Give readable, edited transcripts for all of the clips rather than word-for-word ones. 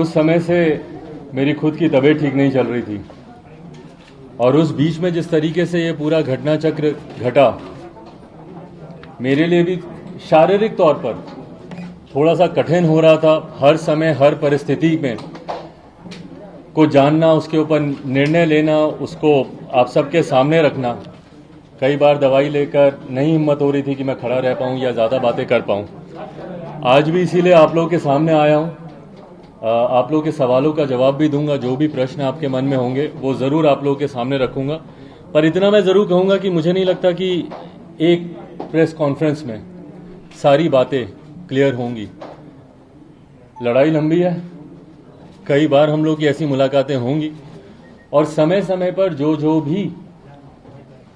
कुछ समय से मेरी खुद की तबीयत ठीक नहीं चल रही थी और उस बीच में जिस तरीके से ये पूरा घटना चक्र घटा, मेरे लिए भी शारीरिक तौर पर थोड़ा सा कठिन हो रहा था। हर समय हर परिस्थिति में को जानना, उसके ऊपर निर्णय लेना, उसको आप सबके सामने रखना। कई बार दवाई लेकर नहीं हिम्मत हो रही थी कि मैं खड़ा रह पाऊँ या ज़्यादा बातें कर पाऊँ। आज भी इसीलिए आप लोगों के सामने आया हूँ। आप लोगों के सवालों का जवाब भी दूंगा। जो भी प्रश्न आपके मन में होंगे वो ज़रूर आप लोगों के सामने रखूंगा। पर इतना मैं ज़रूर कहूँगा कि मुझे नहीं लगता कि एक प्रेस कॉन्फ्रेंस में सारी बातें क्लियर होंगी। लड़ाई लंबी है, कई बार हम लोग की ऐसी मुलाकातें होंगी और समय समय पर जो भी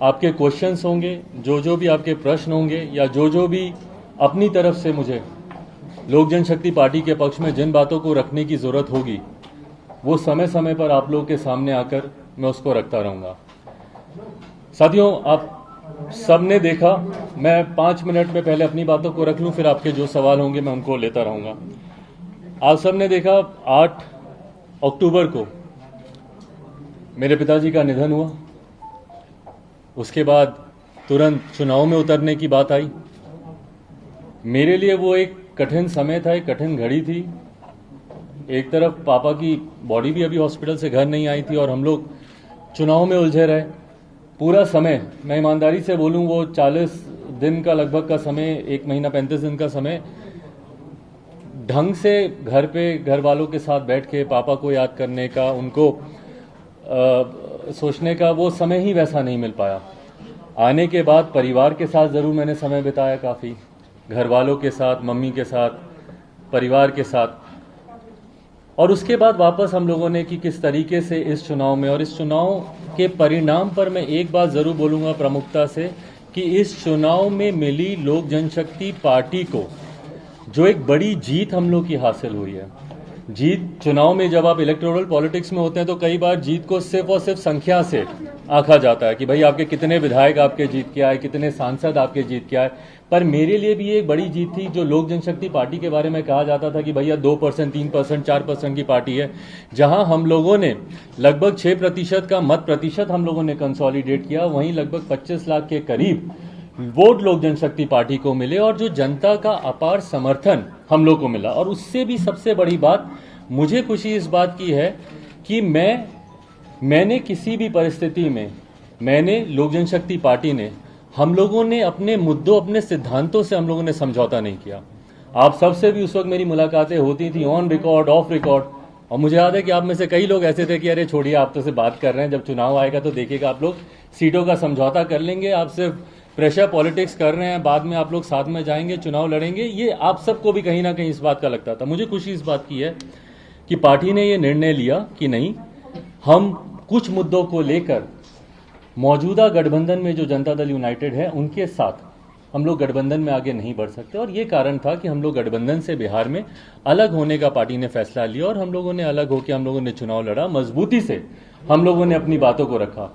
आपके क्वेश्चंस होंगे, जो भी आपके प्रश्न होंगे या जो भी अपनी तरफ से मुझे लोक जनशक्ति पार्टी के पक्ष में जिन बातों को रखने की ज़रूरत होगी, वो समय समय पर आप लोगों के सामने आकर मैं उसको रखता रहूँगा। साथियों, आप सबने देखा, मैं 5 मिनट में पहले अपनी बातों को रख लूँ, फिर आपके जो सवाल होंगे मैं उनको लेता रहूँगा। आप सबने देखा 8 अक्टूबर को मेरे पिताजी का निधन हुआ। उसके बाद तुरंत चुनाव में उतरने की बात आई। मेरे लिए वो एक कठिन समय था, एक कठिन घड़ी थी। एक तरफ पापा की बॉडी भी अभी हॉस्पिटल से घर नहीं आई थी और हम लोग चुनाव में उलझे रहे पूरा समय। मैं ईमानदारी से बोलूं, वो 40 दिन का लगभग का समय, 1 महीना 35 दिन का समय ढंग से घर पे घर वालों के साथ बैठ के पापा को याद करने का, उनको सोचने का वो समय ही वैसा नहीं मिल पाया। आने के बाद परिवार के साथ ज़रूर मैंने समय बिताया, काफ़ी घर वालों के साथ, मम्मी के साथ, परिवार के साथ। और उसके बाद वापस हम लोगों ने कि किस तरीके से इस चुनाव में, और इस चुनाव के परिणाम पर मैं एक बात ज़रूर बोलूँगा प्रमुखता से कि इस चुनाव में मिली लोक जनशक्ति पार्टी को जो एक बड़ी जीत हम लोग की हासिल हुई है। जीत, चुनाव में जब आप इलेक्टोरल पॉलिटिक्स में होते हैं तो कई बार जीत को सिर्फ और सिर्फ संख्या से आंका जाता है कि भाई आपके कितने विधायक आपके जीत के आए, कितने सांसद आपके जीत के आए। पर मेरे लिए भी एक बड़ी जीत थी जो लोक जनशक्ति पार्टी के बारे में कहा जाता था कि भैया 2%, 3%, 4% की पार्टी है, जहां हम लोगों ने लगभग 6% का मत प्रतिशत हम लोगों ने कंसोलिडेट किया। वहीं लगभग 25 लाख के करीब वोट लोक जनशक्ति पार्टी को मिले और जो जनता का अपार समर्थन हम लोग को मिला। और उससे भी सबसे बड़ी बात मुझे खुशी इस बात की है कि मैंने किसी भी परिस्थिति में, मैंने लोक जनशक्ति पार्टी ने, हम लोगों ने अपने मुद्दों, अपने सिद्धांतों से हम लोगों ने समझौता नहीं किया। आप सबसे भी उस वक्त मेरी मुलाकातें होती थी ऑन रिकॉर्ड, ऑफ रिकॉर्ड, और मुझे याद है कि आप में से कई लोग ऐसे थे कि अरे छोड़िए, आप तो से बात कर रहे हैं, जब चुनाव आएगा तो देखिएगा आप लोग सीटों का समझौता कर लेंगे, आप सिर्फ प्रेशर पॉलिटिक्स कर रहे हैं, बाद में आप लोग साथ में जाएंगे, चुनाव लड़ेंगे। ये आप सबको भी कहीं ना कहीं इस बात का लगता था। मुझे खुशी इस बात की है कि पार्टी ने ये निर्णय लिया कि नहीं, हम कुछ मुद्दों को लेकर मौजूदा गठबंधन में जो जनता दल यूनाइटेड है उनके साथ हम लोग गठबंधन में आगे नहीं बढ़ सकते। और ये कारण था कि हम लोग गठबंधन से बिहार में अलग होने का पार्टी ने फैसला लिया और हम लोगों ने अलग होकर हम लोगों ने चुनाव लड़ा। मजबूती से हम लोगों ने अपनी बातों को रखा।